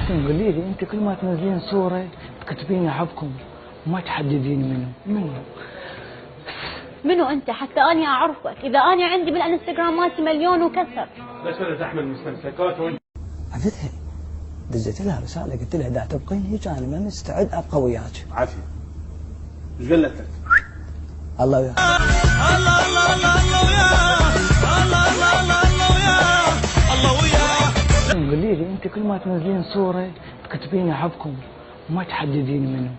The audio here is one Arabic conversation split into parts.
قولي لي انت كل ما تنزلين صوره تكتبين احبكم وما تحددين منو انت حتى اني اعرفك؟ اذا اني عندي بالانستغرام مالتي مليون وكسر. بس ولا تحمل مستمسكات وانت عفتها دزيت لها رساله قلت لها اذا تبقين هيك انا ما مستعد ابقى وياك. عافيه. ايش قلتك؟ الله وياك. الله الله الله الله وياه. الله الله الله الله وياه. الله وياه. قولي لي انت كل ما تنزلين صوره تكتبين احبكم وما تحددين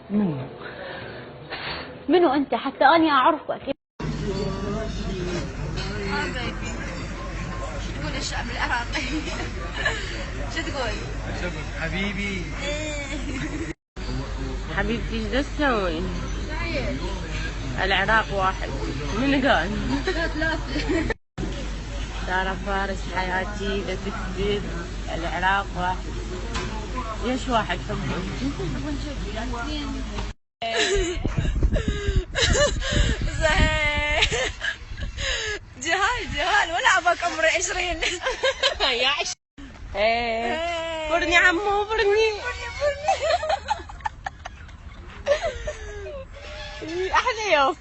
منو انت حتى اني اعرفك؟ تقول الشعب العراقي؟ شو تقول؟ اشوفك حبيبي. حبيبتي ايش تسوي؟ العراق واحد. من قال؟ ثلاثة. ترى فارس حياتي لا تكذب. العراق واحد. ليش واحد حبه؟ زين. جهال ولا عباك عمري 20. يا عش. فرني عمو فرني. احلى يوم.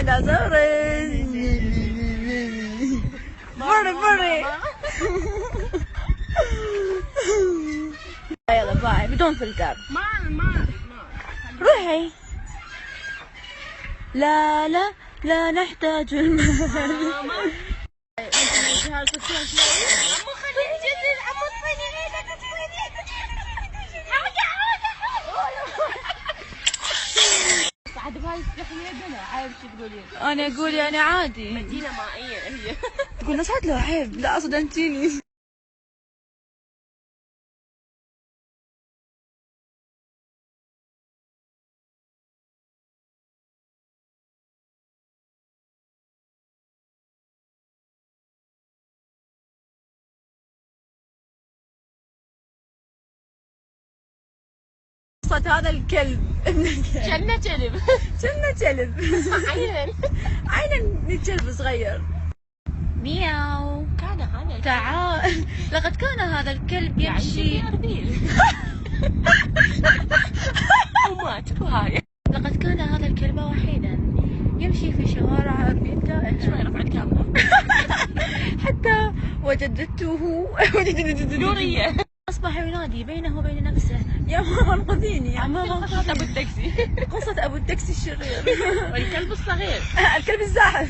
لا زوري. بري. يلا باي بدون فلتر. روحي. لا نحتاج المال. انا اقول يعني عادي. مدينة مائية هي. تقول نصحت له عيب. لا اقصد انتيني. قصة هذا الكلب. كنا كلب. عينا كلب صغير. مياو. كان هذا تعال. لقد كان هذا الكلب يمشي. ومات وهاي. لقد كان هذا الكلب وحيدا يمشي في شوارع أربين تائها. شوي رفع الكاميرا. حتى وجدته نورية. أصبح ينادي بينه وبين نفسه يا ماما انقذيني يا ماما قصة أبو التاكسي. قصة أبو التاكسي الشرير. والكلب الصغير. الكلب الزاحف.